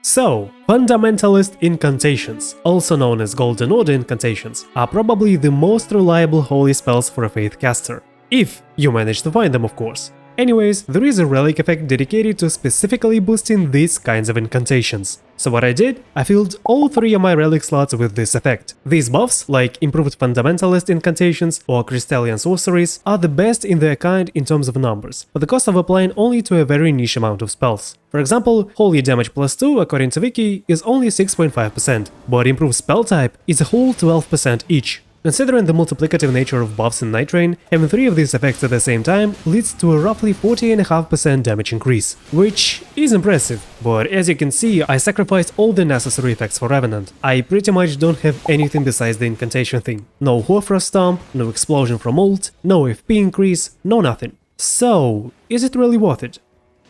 So, Fundamentalist Incantations, also known as Golden Order Incantations, are probably the most reliable holy spells for a Faith caster. If you manage to find them, of course. Anyways, there is a relic effect dedicated to specifically boosting these kinds of incantations. So what I did, I filled all 3 of my relic slots with this effect. These buffs, like improved Fundamentalist Incantations or Crystallian Sorceries, are the best in their kind in terms of numbers, but the cost of applying only to a very niche amount of spells. For example, Holy Damage plus 2, according to Wiki, is only 6.5%, but improved spell type is a whole 12% each. Considering the multiplicative nature of buffs in Nightreign, having 3 of these effects at the same time leads to a roughly 40.5% damage increase, which is impressive, but as you can see, I sacrificed all the necessary effects for Revenant. I pretty much don't have anything besides the incantation thing. No Hoarfrost Stomp, no Explosion from ult, no FP increase, no nothing. So, is it really worth it?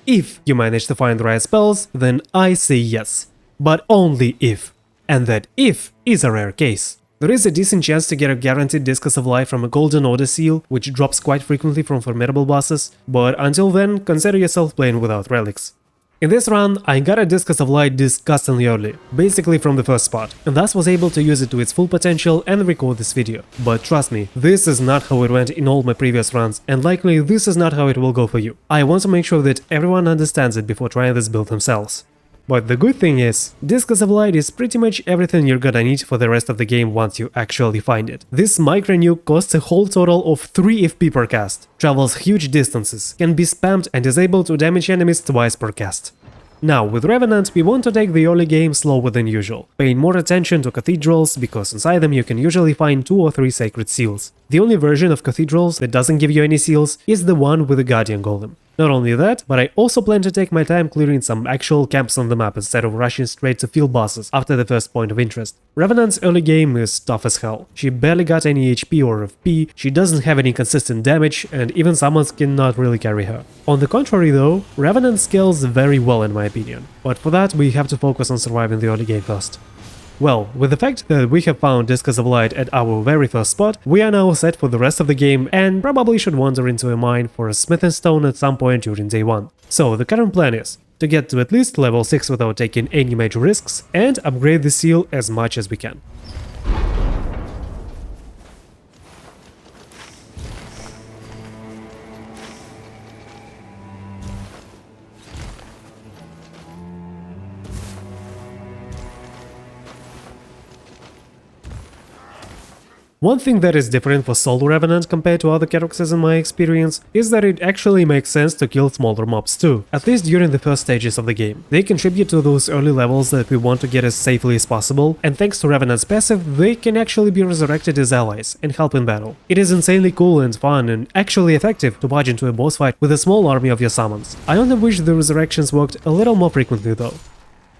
If you manage to find the right spells, then I say yes. But only if. And that if is a rare case. There is a decent chance to get a guaranteed Discus of Life from a Golden Order seal, which drops quite frequently from formidable bosses, but until then, consider yourself playing without relics. In this run, I got a Discus of Light disgustingly early, basically from the first spot, and thus was able to use it to its full potential and record this video. But trust me, this is not how it went in all my previous runs, and likely this is not how it will go for you. I want to make sure that everyone understands it before trying this build themselves. But the good thing is, Discus of Light is pretty much everything you're gonna need for the rest of the game once you actually find it. This micro nuke costs a whole total of 3 FP per cast, travels huge distances, can be spammed and is able to damage enemies twice per cast. Now, with Revenant, we want to take the early game slower than usual, paying more attention to cathedrals, because inside them you can usually find 2 or 3 sacred seals. The only version of cathedrals that doesn't give you any seals is the one with the Guardian Golem. Not only that, but I also plan to take my time clearing some actual camps on the map instead of rushing straight to field bosses after the first point of interest. Revenant's early game is tough as hell. She barely got any HP or FP, she doesn't have any consistent damage, and even summons cannot really carry her. On the contrary though, Revenant scales very well in my opinion, but for that we have to focus on surviving the early game first. Well, with the fact that we have found Discus of Light at our very first spot, we are now set for the rest of the game and probably should wander into a mine for a smithing stone at some point during day 1. So the current plan is to get to at least level 6 without taking any major risks and upgrade the seal as much as we can. One thing that is different for solo Revenant compared to other characters in my experience is that it actually makes sense to kill smaller mobs too, at least during the first stages of the game. They contribute to those early levels that we want to get as safely as possible, and thanks to Revenant's passive, they can actually be resurrected as allies and help in battle. It is insanely cool and fun and actually effective to barge into a boss fight with a small army of your summons. I only wish the resurrections worked a little more frequently though.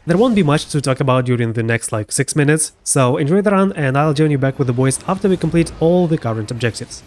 There won't be much to talk about during the next 6 minutes, so enjoy the run and I'll join you back with the boys after we complete all the current objectives.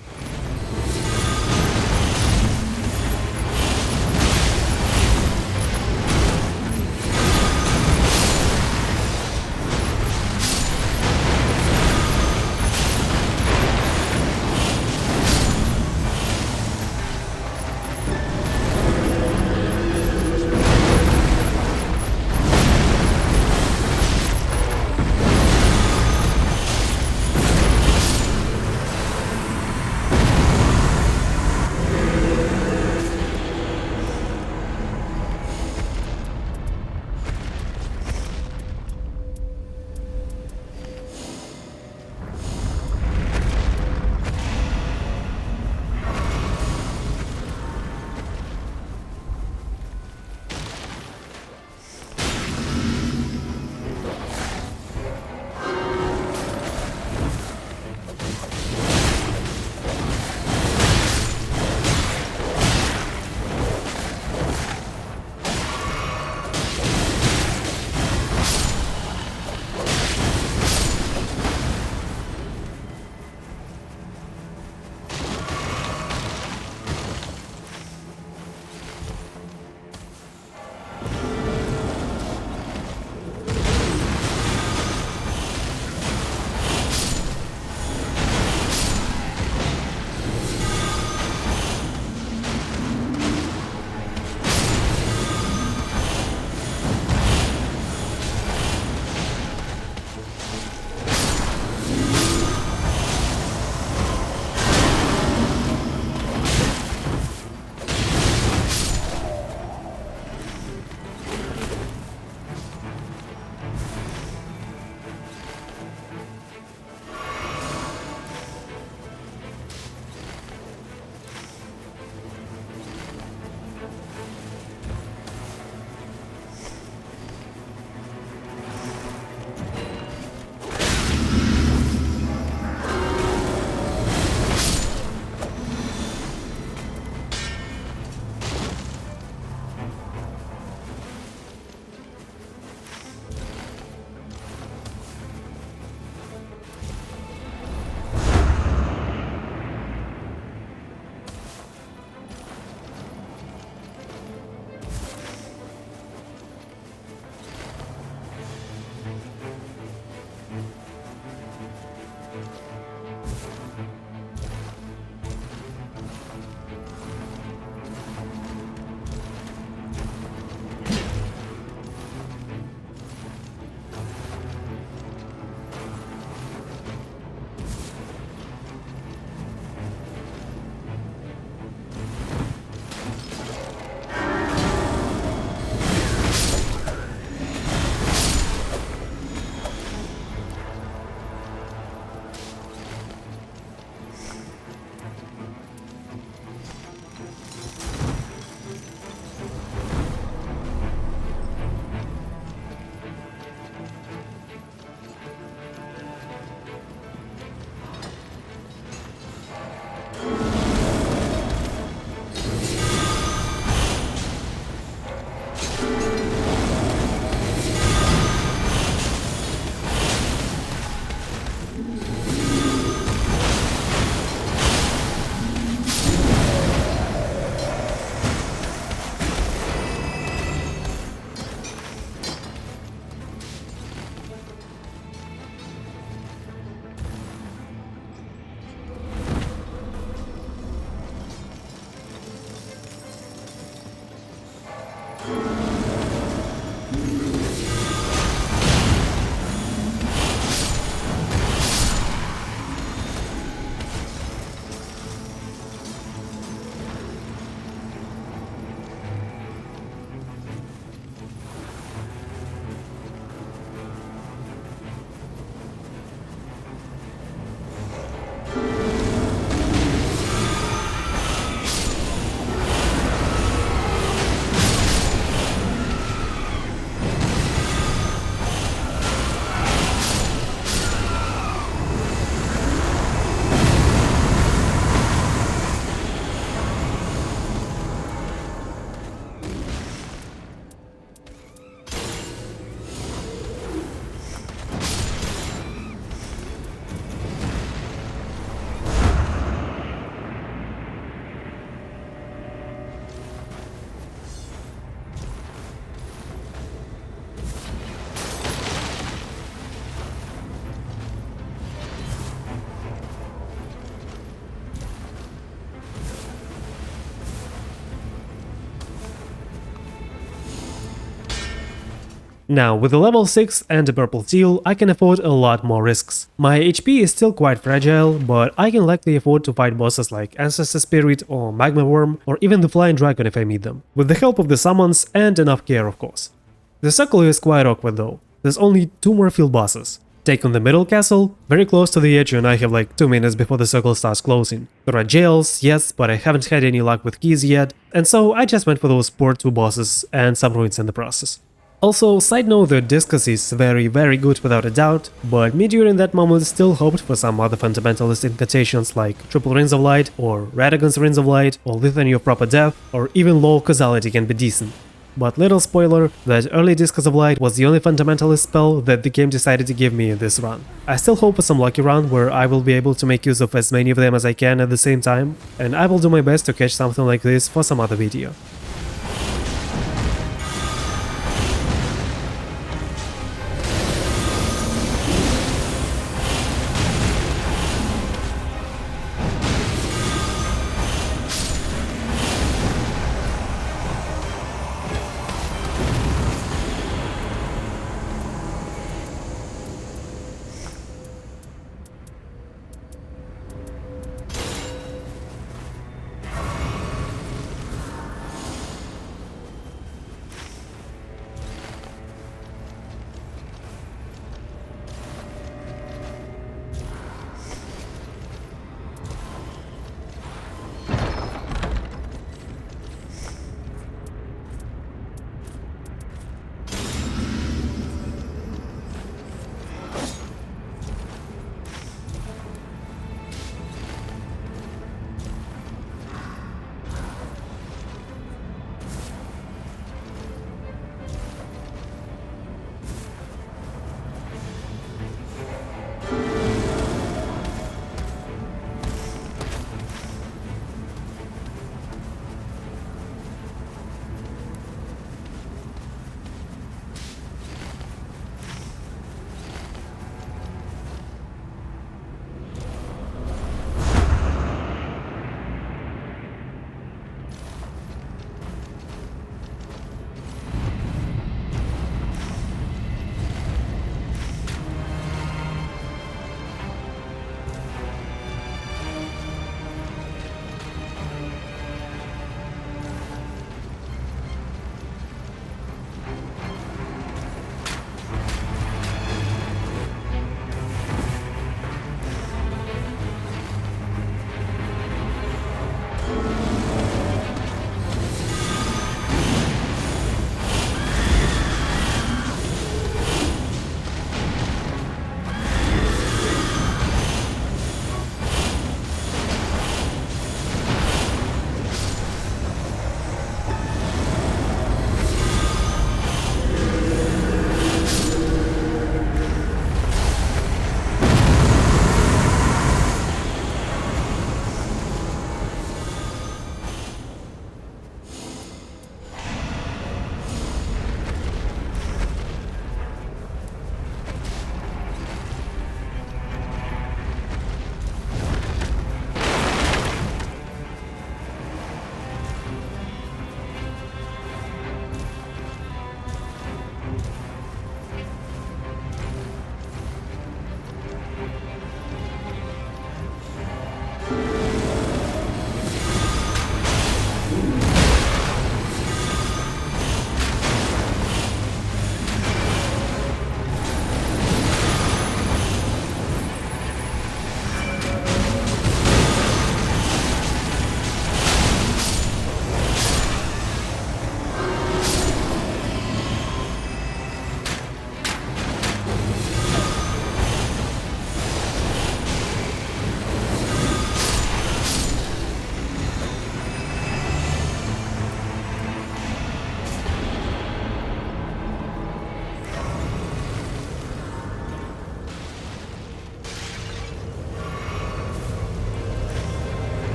Now, with a level 6 and a purple seal, I can afford a lot more risks. My HP is still quite fragile, but I can likely afford to fight bosses like Ancestor Spirit or Magma Worm, or even the Flying Dragon if I meet them, with the help of the summons and enough care of course. The circle is quite awkward though, there's only 2 more field bosses. Take on the middle castle, very close to the edge, and I have like 2 minutes before the circle starts closing. There are jails, yes, but I haven't had any luck with keys yet, and so I just went for those poor 2 bosses and some ruins in the process. Also, side note, the Discus is very good without a doubt, but me during that moment still hoped for some other Fundamentalist Incantations like Triple Rings of Light, or Radagon's Rings of Light, or Litany of Proper Death, or even Low Causality can be decent. But little spoiler, that early Discus of Light was the only Fundamentalist spell that the game decided to give me in this run. I still hope for some lucky run where I will be able to make use of as many of them as I can at the same time, and I will do my best to catch something like this for some other video.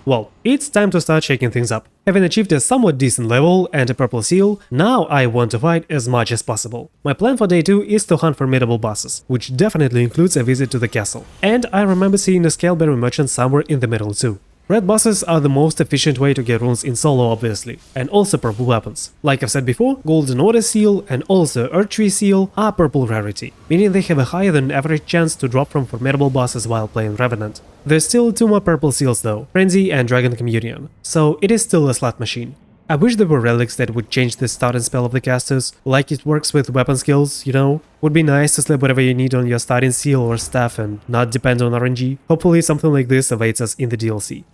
Well, it's time to start shaking things up. Having achieved a somewhat decent level and a purple seal, now I want to fight as much as possible. My plan for day 2 is to hunt formidable bosses, which definitely includes a visit to the castle. And I remember seeing a Scalebearer merchant somewhere in the middle too. Red bosses are the most efficient way to get runes in solo obviously, and also purple weapons. Like I've said before, Golden Order seal and also Earth Tree seal are purple rarity, meaning they have a higher than average chance to drop from formidable bosses while playing Revenant. There's still 2 more purple seals though, Frenzy and Dragon Communion, so it is still a slot machine. I wish there were relics that would change the starting spell of the casters, like it works with weapon skills, you know? Would be nice to slip whatever you need on your starting seal or staff and not depend on RNG. Hopefully something like this awaits us in the DLC.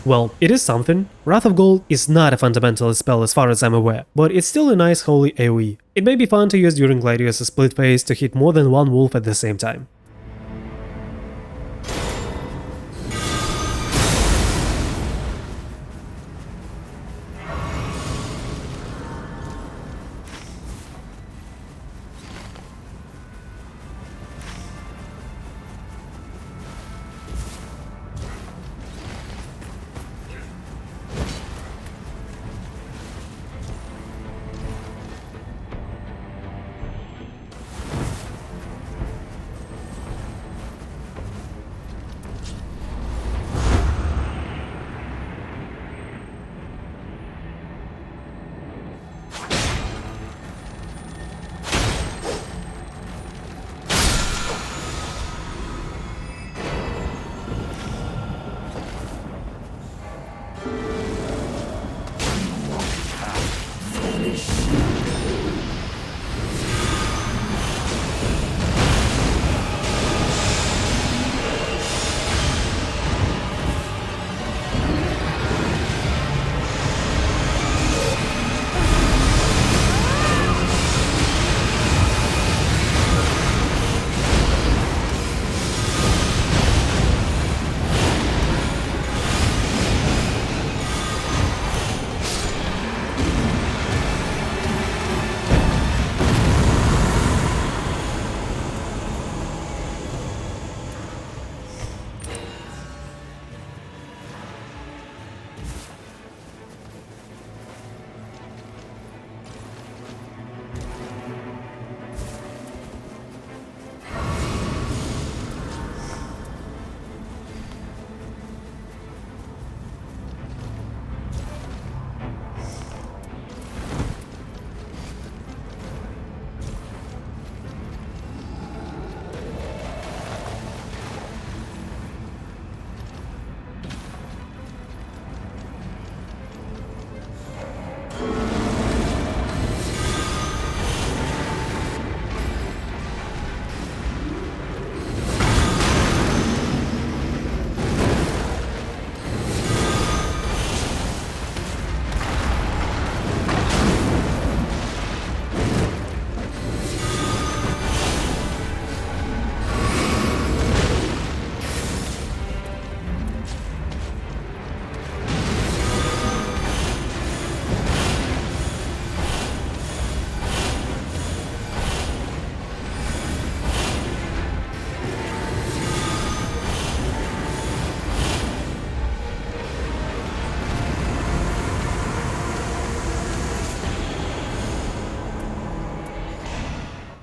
Well, it is something. Wrath of Gold is not a fundamentalist spell as far as I'm aware, but it's still a nice holy AoE. It may be fun to use during Gladius' split phase to hit more than one wolf at the same time.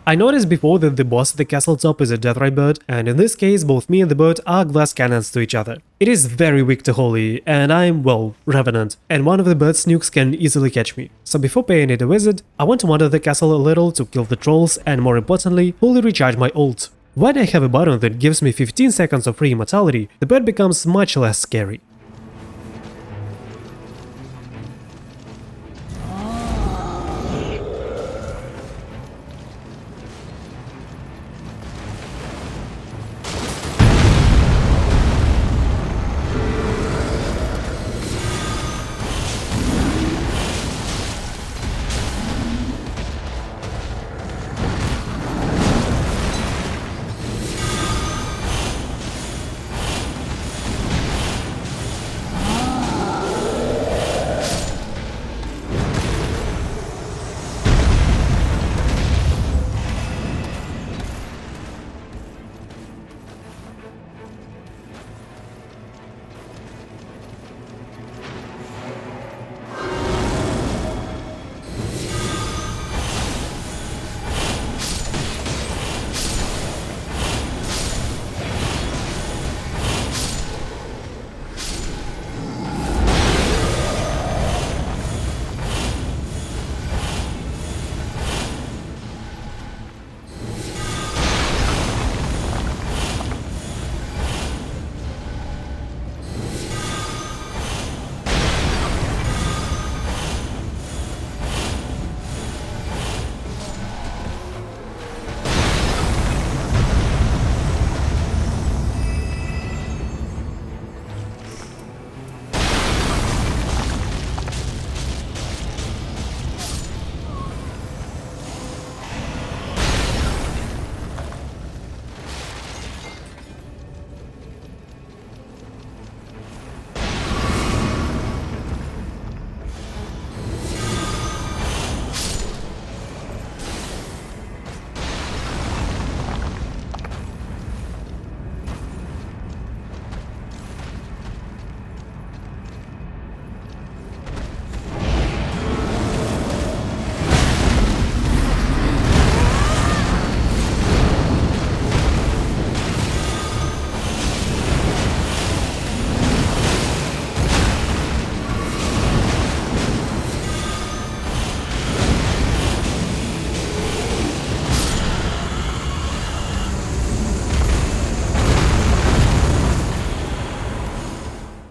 I noticed before that the boss at the castle top is a Deathless bird, and in this case both me and the bird are glass cannons to each other. It is very weak to Holy, and I'm, well, Revenant, and one of the bird's nukes can easily catch me. So before paying it a visit, I want to wander the castle a little to kill the trolls and, more importantly, fully recharge my ult. When I have a button that gives me 15 seconds of free immortality, the bird becomes much less scary.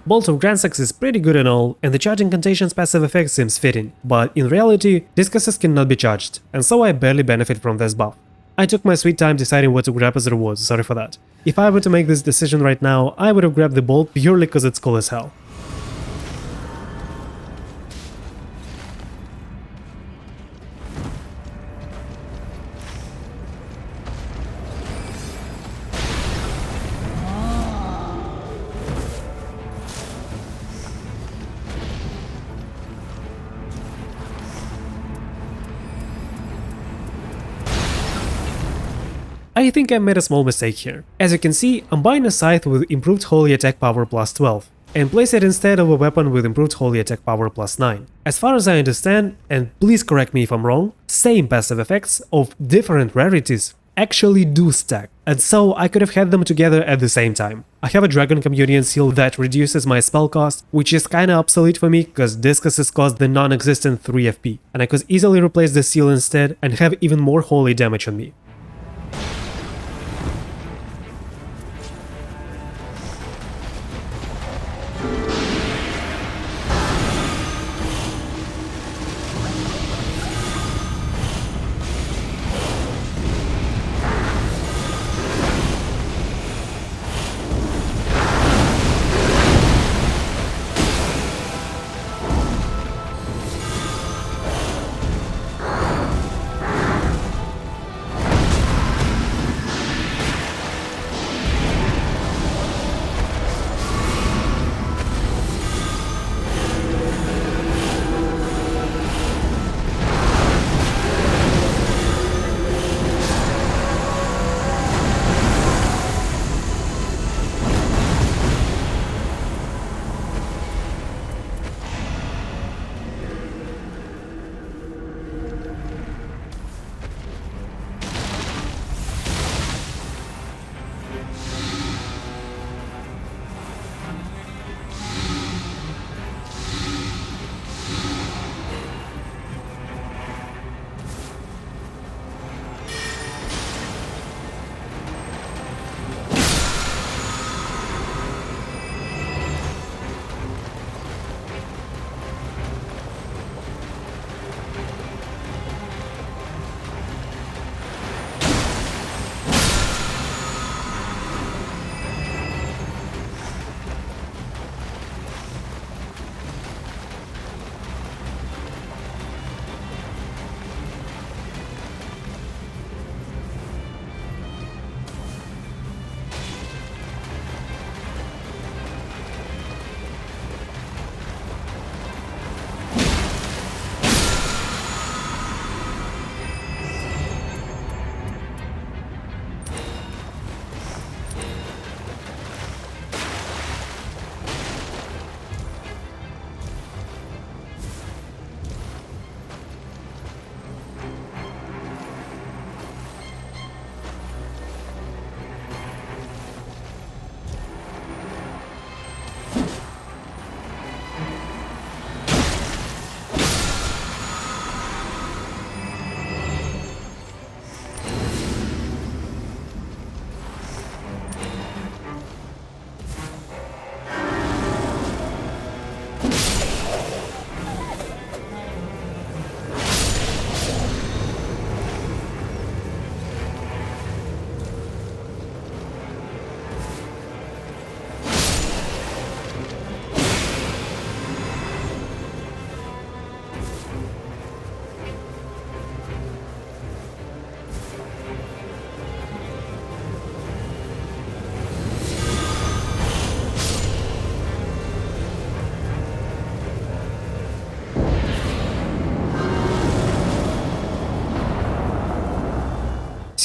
Bolt of Grand Sex is pretty good and all, and the charging Incantations passive effect seems fitting, but in reality, Discuses cannot be charged, and so I barely benefit from this buff. I took my sweet time deciding what to grab as a reward, sorry for that. If I were to make this decision right now, I would have grabbed the Bolt purely cause it's cool as hell. I think I made a small mistake here. As you can see, I'm buying a scythe with improved holy attack power plus 12, and place it instead of a weapon with improved holy attack power plus 9. As far as I understand, and please correct me if I'm wrong, same passive effects of different rarities actually do stack, and so I could have had them together at the same time. I have a Dragon Communion seal that reduces my spell cost, which is kinda obsolete for me cause Discuses cost the non-existent 3 FP, and I could easily replace the seal instead and have even more holy damage on me.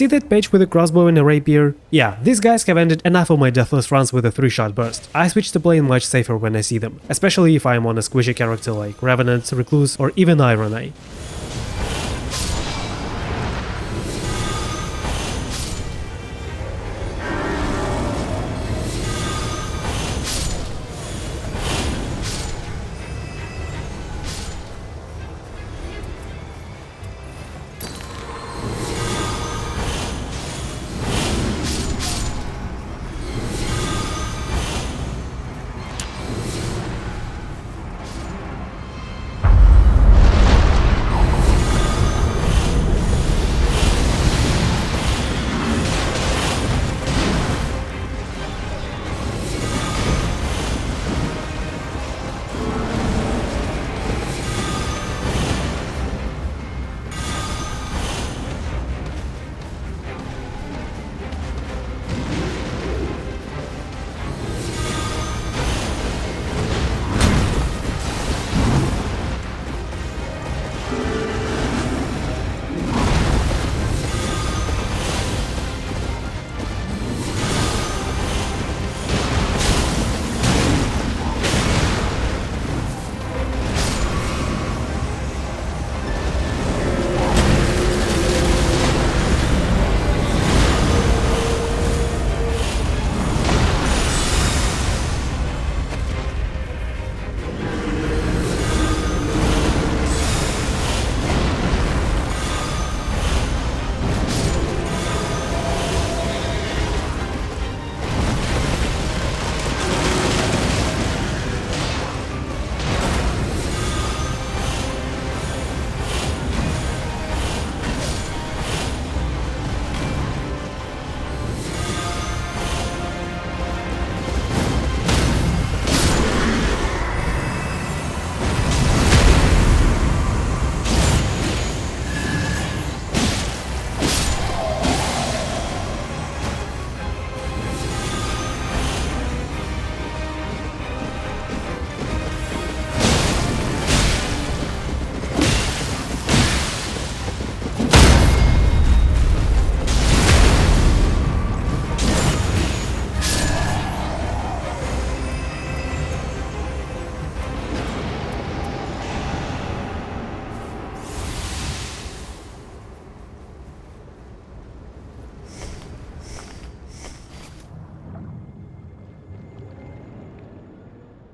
See that page with a crossbow and a rapier? Yeah, these guys have ended enough of my Deathless runs with a 3-shot burst. I switch to playing much safer when I see them, especially if I am on a squishy character like Revenant, Recluse, or even Nightreign.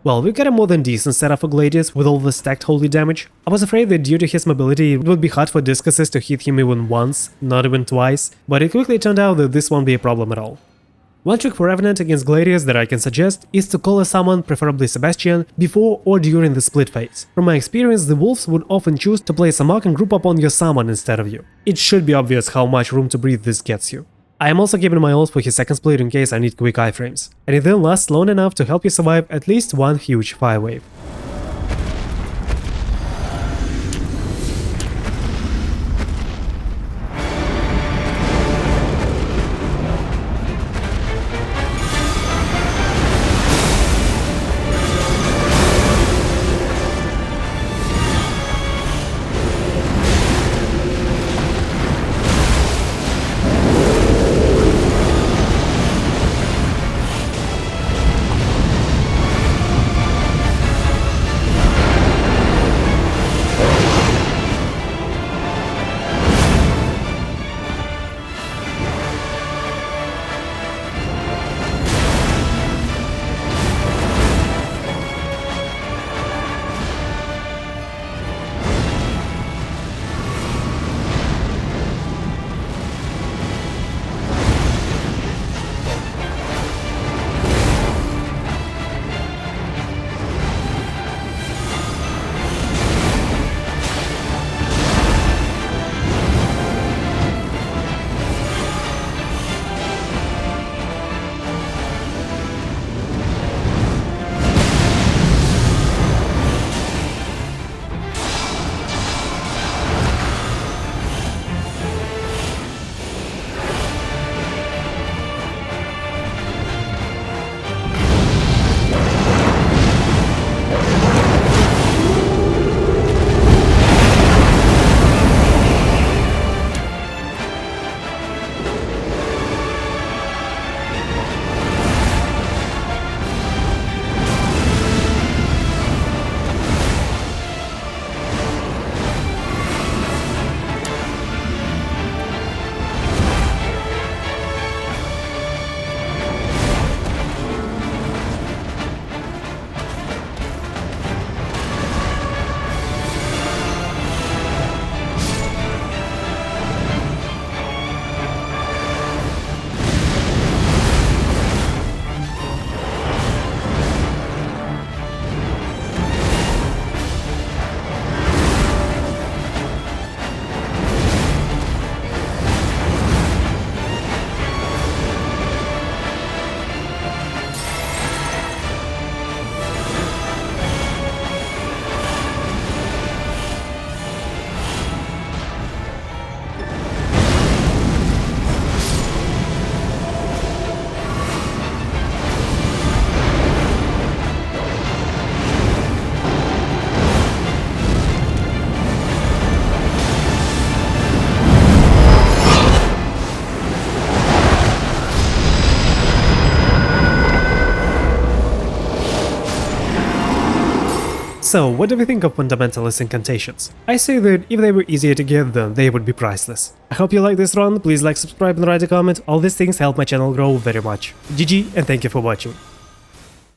Well, we got a more than decent setup for Gladius with all the stacked holy damage. I was afraid that due to his mobility it would be hard for discuses to hit him even once, not even twice, but it quickly turned out that this won't be a problem at all. One trick for Revenant against Gladius that I can suggest is to call a summon, preferably Sebastian, before or during the split phase. From my experience, the wolves would often choose to place a mark and group up on your summon instead of you. It should be obvious how much room to breathe this gets you. I am also keeping my ult for his second split in case I need quick iframes, and it then lasts long enough to help you survive at least one huge fire wave. So, what do we think of Fundamentalist Incantations? I say that if they were easier to get, then they would be priceless. I hope you like this run, please like, subscribe and write a comment, all these things help my channel grow very much. GG and thank you for watching.